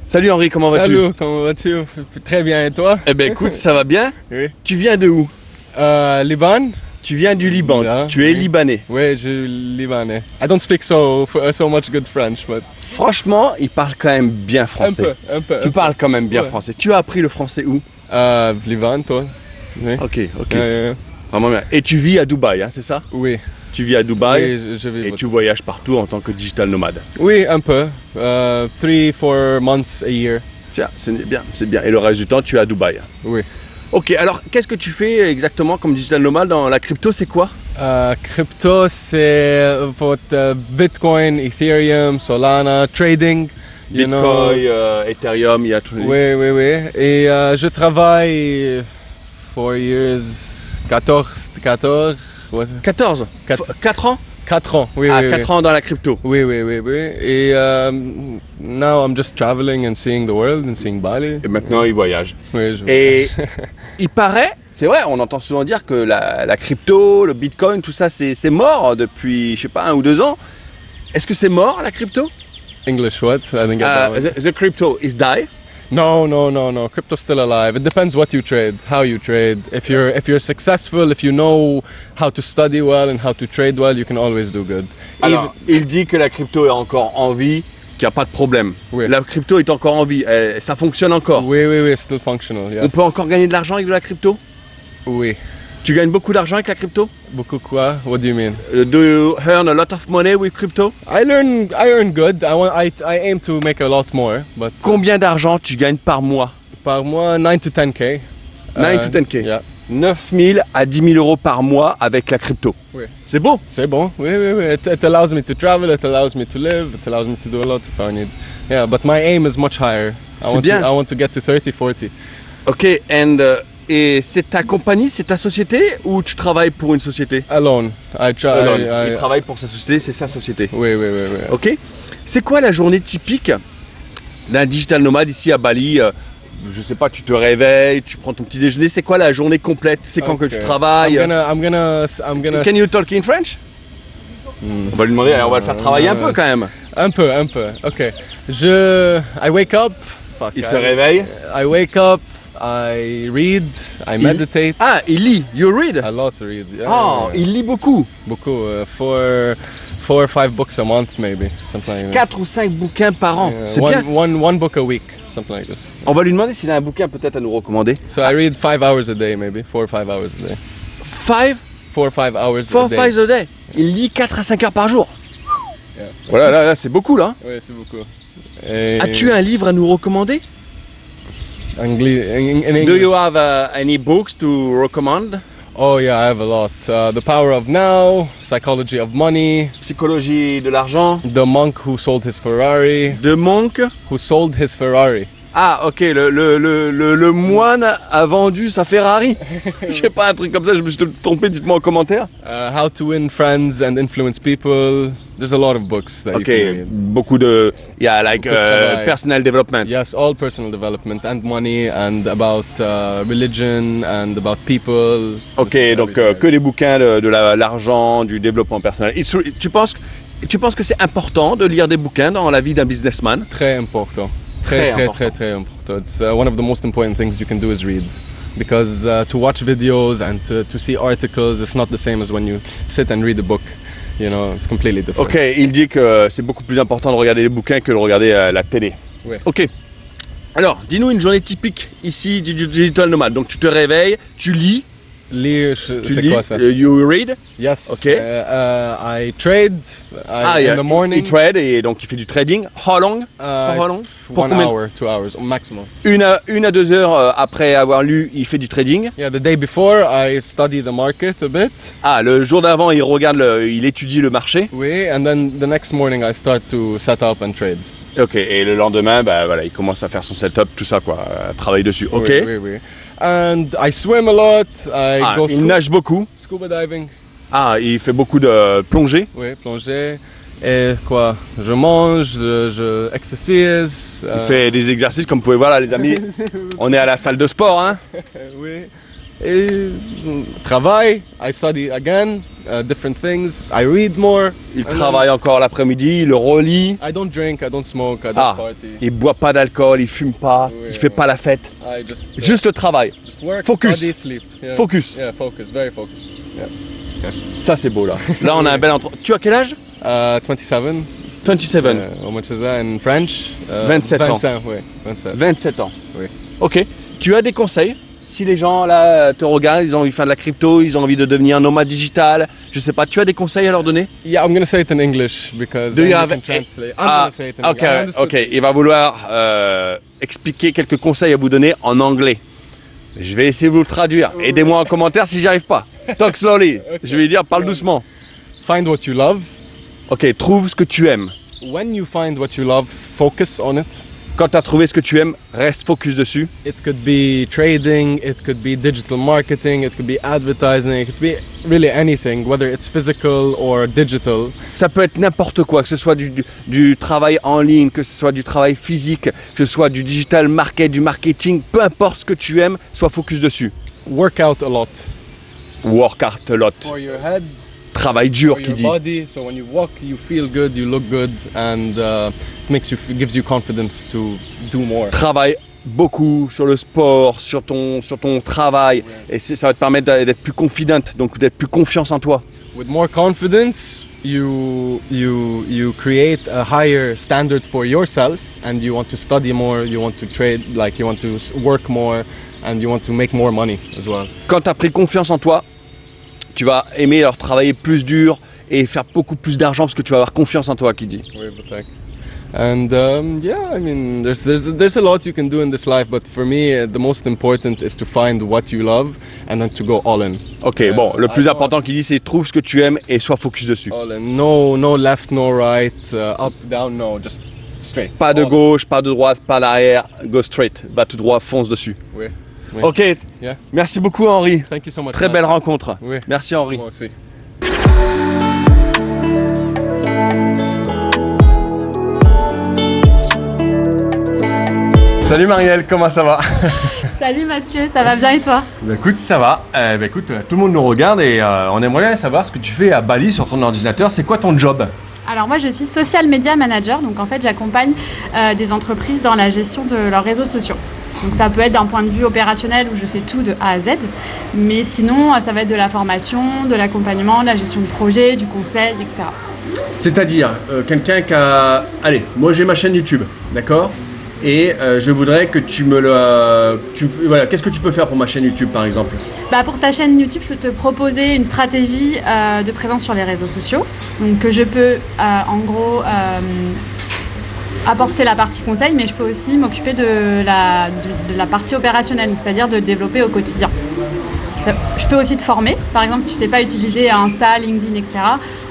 Salut Henri, comment vas-tu?
Salut, comment vas-tu? Très bien, et toi?
Eh ben écoute, ça va bien.
Oui.
Tu viens de où?
Liban?
Tu viens du Liban,
Yeah.
tu es libanais.
Oui, je suis libanais. I don't speak so much good French, but
Franchement, il parle quand même bien français.
un peu.
Tu parles quand même bien
Ouais.
français. Tu as appris le français où?
Liban, toi? Oui.
Ok, ok.
Euh,
Vraiment bien. Et tu vis à Dubaï, hein, c'est ça?
oui.
Tu vis à Dubaï
Oui, je vis.
et tu voyages partout en tant que digital nomade.
Oui, un peu. 3-4 months a year.
Tiens, c'est bien, c'est bien. Et le reste du temps, tu es à Dubaï.
Oui.
Ok, alors qu'est-ce que tu fais exactement comme digital nomade dans la crypto? C'est quoi?
Crypto, c'est votre Bitcoin, Ethereum, Solana, trading. You know.
Bitcoin, Ethereum, il y a tout.
Oui, oui, oui. Et je travaille 4 years, 14. What?
14 4 ans?
4 ans, oui,
Ah,
oui,
4 ans dans la crypto.
oui. Oui, oui, oui, oui. Et now I'm just traveling and seeing the world and seeing Bali.
Et maintenant, il voyage.
Oui,
Et il paraît, c'est vrai, on entend souvent dire que la crypto, le Bitcoin, tout ça, c'est mort depuis, je sais pas, 1 ou 2 ans. Est-ce que c'est mort, la crypto?
English, what? I didn't get that one.
The crypto is die.
No. Crypto's still alive. It depends what you trade, how you trade. If you're successful, if you know how to study well and how to trade well, you can always do good.
Alors, il dit que la crypto est encore en vie, qu'il n'y a pas de problème.
Oui.
La crypto est encore en vie, ça fonctionne encore.
Oui, it's still functional. Yes.
On peut encore gagner de l'argent avec de la crypto?
Oui.
Tu gagnes beaucoup d'argent avec la crypto?
Beaucoup quoi? What do you mean?
Do you earn a lot of money with crypto?
I earn good. I aim to make a lot more, but
Combien d'argent tu gagnes par mois?
par mois 9 to 10K.
9 to 10K.
Yeah.
9 000 à 10 000 euros par mois avec la crypto.
Oui.
C'est beau.
C'est bon. Oui. It allows me to travel, it allows me to live, it allows me to do a lot if I need. Yeah, but my aim is much higher.
C'est bien.
I want to get to 30, 40.
Ok, et c'est ta compagnie, c'est ta société ou tu travailles pour une société?
Alone. I try.
Alone. Il travaille pour sa société, c'est sa société.
Oui.
Ok. C'est quoi la journée typique d'un digital nomade ici à Bali? Je sais pas, tu te réveilles, tu prends ton petit déjeuner. C'est quoi la journée complète? C'est quand que tu
Okay.
travailles?
I'm gonna.
Can you talk in French? On va lui demander, on va le faire travailler un peu quand même.
Un peu. Ok. I wake up. Fuck,
Il se réveille.
I wake up. I read. I meditate.
Ah, il lit. You read?
A lot to read. Yeah.
Oh, il lit beaucoup.
Beaucoup. 4 or 5 books a month, maybe. Something like that.
4 ou 5 bouquins par an.
Yeah,
C'est bien.
one book a week, something like this.
On va lui demander s'il a un bouquin peut-être à nous recommander.
So I read 5 hours a day, maybe 4 or 5 hours a day.
5?
4 or 5 hours
4
a day.
5 a day. Il lit 4 à 5 heures par jour.
Yeah.
Voilà, là c'est beaucoup là.
Oui, c'est beaucoup. Et
As-tu un livre à nous recommander?
in English?
Do you have any books to recommend?
Oh yeah, I have a lot. The Power of Now, Psychology of Money,
Psychologie de l'argent.
The Monk Who Sold His Ferrari,
De Monk.
Who Sold His Ferrari.
Ah ok, le moine a vendu sa Ferrari. Je sais pas, un truc comme ça, je me suis trompé, dites-moi en commentaire.
How to Win Friends and Influence People. There's a lot of books that you
Ok,
can read.
beaucoup de... Yeah, like
Beaucoup de travail.
personal development.
Yes, all personal development and money and about religion and about people.
Ok,
This is
donc
everything.
que des bouquins de l'argent, du développement personnel. Tu penses que c'est important de lire des bouquins dans la vie d'un businessman?
Très important.
Très important.
Très important. It's one of the most important things you can do is read. Because to watch videos and to see articles, it's not the same as when you sit and read a book. You know, it's completely different.
Ok, il dit que c'est beaucoup plus important de regarder les bouquins que de regarder la télé.
Ouais.
Ok. Alors, dis-nous une journée typique ici du digital nomade. Donc tu te réveilles, tu lis.
Lire,
Tu
c'est
lis,
quoi ça?
You read.
Yes.
Okay.
I trade in the morning.
Il trade et donc il fait du trading. How long? For how long? Pour
1
combien?
hour, 2 hours maximum.
Une à 2 heures après avoir lu, il fait du trading.
Yeah, the day before I study the market a bit.
Ah, le jour d'avant, il regarde, il étudie le marché.
Oui, and then the next morning I start to set up and trade.
Ok, et le lendemain, bah voilà, il commence à faire son setup, tout ça quoi, travailler dessus. Ok.
Oui, oui, oui. And I swim a lot.
Il nage beaucoup.
Scuba diving.
Ah, il fait beaucoup de plongée.
Oui, plonger. Et quoi? Je mange, je exercise.
Il fait des exercices, comme vous pouvez voir là, les amis. On est à la salle de sport, hein.
Oui. Et travail. I study again, different things. I read more.
Il travaille encore l'après-midi, il le relit.
I don't drink, I don't smoke, I don't
Ah,
party.
il boit pas d'alcool, il fume pas,
Oui,
il fait pas la fête.
I
Juste le travail.
just work,
focus.
study, sleep. Yeah.
Focus.
Yeah, focus, very focus. Yeah.
Ça c'est beau là. Là on a un bel Tu as quel âge?
27.
27.
How much is that in French?
27 ans.
25, oui, 27.
27 ans.
Oui.
Ok. Tu as des conseils? Si les gens là te regardent, ils ont envie de faire de la crypto, ils ont envie de devenir nomade digital, je sais pas, tu as des conseils à leur donner?
Yeah, I'm gonna say it in English because
Do
then
you
you
have
can translate. I'm
Ah,
gonna say it in English. I
ok,
understood.
ok. Il va vouloir expliquer quelques conseils à vous donner en anglais. Je vais essayer de vous le traduire. Aidez-moi en commentaire si j'y arrive pas. Talk slowly. Je vais lui dire, parle doucement.
Find what you love.
Ok, trouve ce que tu aimes.
When you find what you love, focus on it.
Quand tu as trouvé ce que tu aimes, reste focus dessus.
It could be trading, it could be digital marketing, it could be advertising, it could be really anything, whether it's physical or digital.
Ça peut être n'importe quoi, que ce soit du travail en ligne, que ce soit du travail physique, que ce soit du digital market, du marketing, peu importe ce que tu aimes, sois focus dessus.
Work out a lot.
Work hard a lot.
For your head,
Travail dur
for
qui
your
dit.
body, so when you walk, you feel good, you look good, and gives you confidence to do more.
Travaille beaucoup sur le sport, sur ton travail, et ça va te permettre d'être plus confident, donc d'être plus confiance en toi.
With more confidence, you create a higher standard for yourself, and you want to study more, you want to trade, like you want to work more, and you want to make more money as well.
Quand tu as pris confiance en toi, tu vas aimer alors travailler plus dur et faire beaucoup plus d'argent parce que tu vas avoir confiance en toi, qui dit.
Oui, but and yeah, I mean, there's a lot you can do in this life, but for me, the most important is to find what you love and then to go all in.
Ok, bon, le plus important qu'il dit, c'est trouve ce que tu aimes et sois focus dessus.
All in. No left, no right, up, down, no, just straight.
Pas de
All in.
gauche, pas de droite, pas d'arrière, go straight, va tout droit, fonce dessus.
Oui. Oui.
Ok,
Yeah.
merci beaucoup Henri.
Thank you so much.
Très
Matt.
belle rencontre.
Oui.
Merci Henri.
Moi aussi.
Salut Marielle, comment ça va?
Salut Mathieu, ça va bien et toi?
Bah écoute, ça va. Écoute, tout le monde nous regarde et on aimerait bien savoir ce que tu fais à Bali sur ton ordinateur. C'est quoi ton job?
Alors moi je suis social media manager, donc en fait j'accompagne des entreprises dans la gestion de leurs réseaux sociaux. Donc ça peut être d'un point de vue opérationnel où je fais tout de A à Z, mais sinon ça va être de la formation, de l'accompagnement, de la gestion de projet, du conseil, etc.
C'est-à-dire, quelqu'un qui a... Allez, moi j'ai ma chaîne YouTube, d'accord? Et je voudrais que tu me le... Voilà, qu'est-ce que tu peux faire pour ma chaîne YouTube par exemple?
Bah pour ta chaîne YouTube, je peux te proposer une stratégie de présence sur les réseaux sociaux. Donc que je peux en gros apporter la partie conseil, mais je peux aussi m'occuper de la partie opérationnelle, c'est-à-dire de développer au quotidien. Je peux aussi te former, par exemple si tu ne sais pas utiliser Insta, LinkedIn, etc.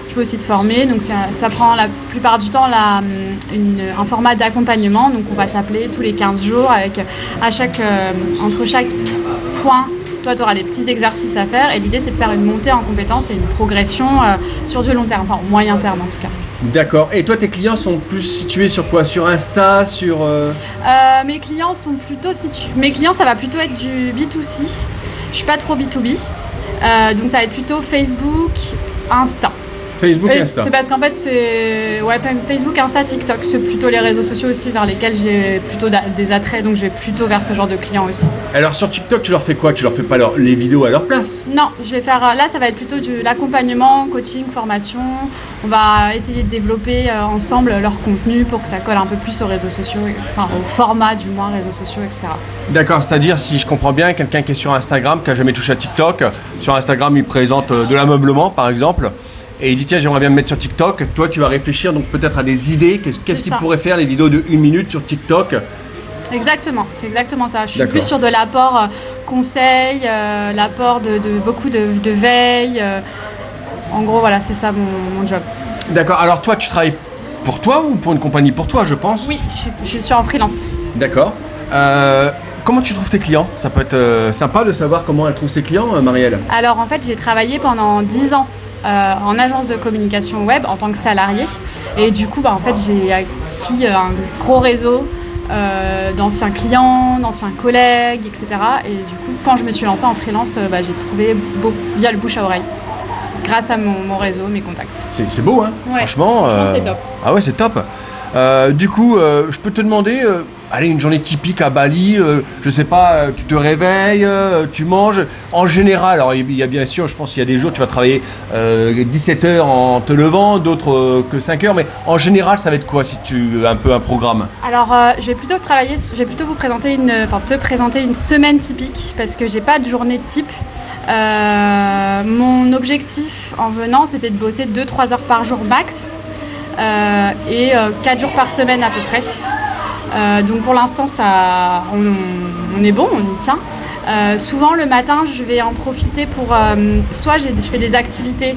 Je peux aussi te former, donc ça prend la plupart du temps un format d'accompagnement, donc on va s'appeler tous les 15 jours avec entre chaque point. Toi, tu auras des petits exercices à faire et l'idée c'est de faire une montée en compétences et une progression sur du long terme, enfin au moyen terme en tout cas.
D'accord. Et toi, tes clients sont plus situés sur quoi? Sur Insta, sur...
Mes clients sont plutôt situés... Mes clients, ça va plutôt être du B2C. Je suis pas trop B2B. Donc ça va être plutôt Facebook, Insta.
Facebook et
Et
Insta.
c'est parce qu'en fait, c'est Facebook, Insta, TikTok. C'est plutôt les réseaux sociaux aussi vers lesquels j'ai plutôt des attraits, donc je vais plutôt vers ce genre de clients aussi.
Alors sur TikTok, tu leur fais quoi? Tu leur fais pas les vidéos à leur place?
Non, je vais faire. Là, ça va être plutôt de l'accompagnement, coaching, formation. On va essayer de développer ensemble leur contenu pour que ça colle un peu plus aux réseaux sociaux, enfin au format du moins réseaux sociaux, etc.
D'accord, c'est-à-dire si je comprends bien, quelqu'un qui est sur Instagram, qui a jamais touché à TikTok, sur Instagram il présente de l'ameublement par exemple, et il dit tiens j'aimerais bien me mettre sur TikTok, toi tu vas réfléchir donc peut-être à des idées, qu'est-ce qu'il
ça.
pourrait faire les vidéos de 1 minute sur TikTok?
Exactement, c'est exactement ça. Je suis
D'accord.
plus sur de l'apport conseil, l'apport de beaucoup de veille. En gros, voilà, c'est ça mon job.
D'accord, alors toi tu travailles pour toi ou pour une compagnie? Pour toi je pense.
Oui, je suis en freelance.
D'accord. Comment tu trouves tes clients? Ça peut être sympa de savoir comment elle trouve ses clients, Marielle.
Alors en fait, j'ai travaillé pendant 10 ans en agence de communication web en tant que salarié. Et du coup, en fait, j'ai acquis un gros réseau d'anciens clients, d'anciens collègues, etc. Et du coup, quand je me suis lancée en freelance, j'ai trouvé via le bouche à oreille. Grâce à mon réseau, mes contacts.
C'est beau, hein?
Ouais,
franchement,
c'est top.
Ah ouais, c'est top. Du coup, je peux te demander, allez, une journée typique à Bali, je sais pas, tu te réveilles, tu manges. En général, alors il y a bien sûr, je pense qu'il y a des jours tu vas travailler 17h en te levant, d'autres que 5h, mais en général, ça va être quoi si tu un peu un programme?
Alors, je vais plutôt vous présenter te présenter une semaine typique parce que j'ai pas de journée type. Mon objectif en venant, c'était de bosser 2-3 heures par jour max et 4 jours par semaine à peu près. Donc pour l'instant, on est bon, on y tient. Souvent le matin, je vais en profiter pour soit je fais des activités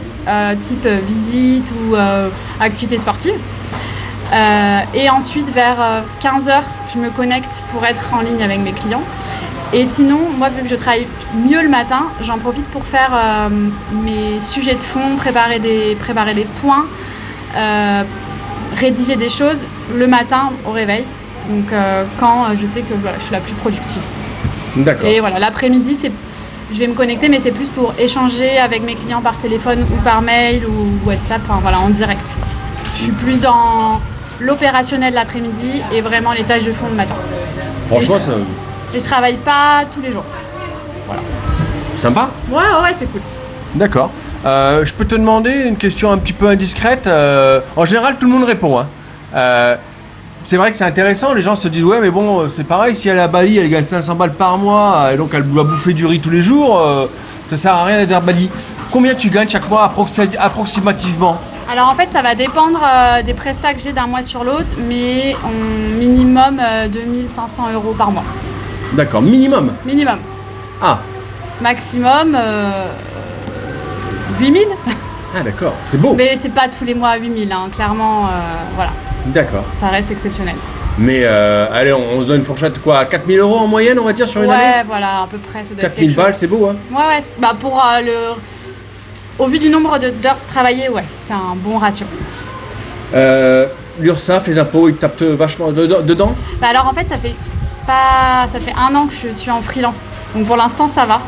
type visite ou activités sportives. Et ensuite vers 15h, je me connecte pour être en ligne avec mes clients. Et sinon, moi, vu que je travaille mieux le matin, j'en profite pour faire mes sujets de fond, préparer des points, rédiger des choses le matin au réveil. Donc quand je sais que je suis la plus productive.
D'accord.
Et voilà, l'après-midi, je vais me connecter, mais c'est plus pour échanger avec mes clients par téléphone ou par mail ou WhatsApp, en direct. Je suis plus dans l'opérationnel l'après-midi et vraiment les tâches de fond le matin.
Franchement, ça...
Et je travaille pas tous les jours. Voilà.
Sympa?
Ouais, c'est cool.
D'accord. Je peux te demander une question un petit peu indiscrète. En général, tout le monde répond, hein. C'est vrai que c'est intéressant, les gens se disent ouais mais bon c'est pareil, si elle est à Bali elle gagne 500 balles par mois et donc elle doit bouffer du riz tous les jours, ça sert à rien d'être à Bali. Combien tu gagnes chaque mois approximativement?
Alors en fait ça va dépendre des prestats que j'ai d'un mois sur l'autre, mais minimum 2500 € par mois.
D'accord, minimum?
Minimum.
Ah.
Maximum 8000.
Ah d'accord, c'est beau.
Mais c'est pas tous les mois 8000, hein. Clairement, voilà.
D'accord.
Ça reste exceptionnel.
Mais allez, on se donne une fourchette quoi, 4000 € en moyenne on va dire sur une année?
Ouais, voilà, à peu près. Ça doit être
4000 balles, c'est beau, hein?
Ouais, pour au vu du nombre d'heures travaillées, ouais, c'est un bon ratio.
L'URSSAF, les impôts, ils tapent vachement dedans?
Alors en fait, ça fait 1 an que je suis en freelance. Donc pour l'instant, ça va.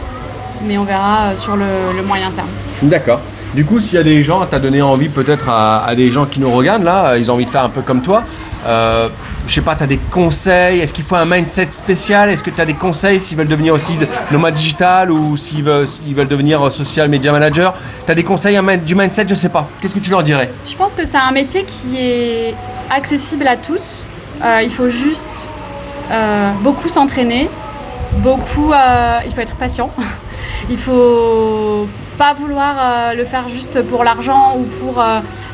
Mais on verra sur le moyen terme.
D'accord. Du coup, s'il y a des gens, tu as donné envie peut-être à des gens qui nous regardent là, ils ont envie de faire un peu comme toi. Je sais pas, tu as des conseils? Est-ce qu'il faut un mindset spécial? Est-ce que tu as des conseils s'ils veulent devenir aussi nomade digital ou s'ils veulent devenir social media manager? Tu as des conseils du mindset? Je sais pas. Qu'est-ce que tu leur dirais?
Je pense que c'est un métier qui est accessible à tous. Il faut juste beaucoup s'entraîner, il faut être patient. Il faut pas vouloir le faire juste pour l'argent ou pour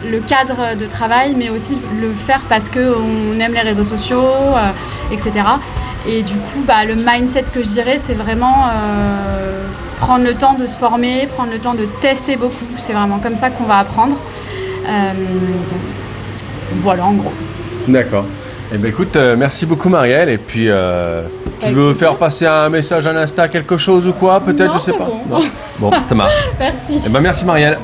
le cadre de travail, mais aussi le faire parce qu'on aime les réseaux sociaux, etc. Et du coup, le mindset que je dirais, c'est vraiment prendre le temps de se former, prendre le temps de tester beaucoup. C'est vraiment comme ça qu'on va apprendre. Voilà, en gros.
D'accord. Eh bien écoute, merci beaucoup Marielle, et puis tu veux faire passer un message à l'Insta, quelque chose ou quoi, peut-être,
non,
je sais pas.
Bon.
Non. Bon, ça marche.
Merci.
Eh bien merci Marielle.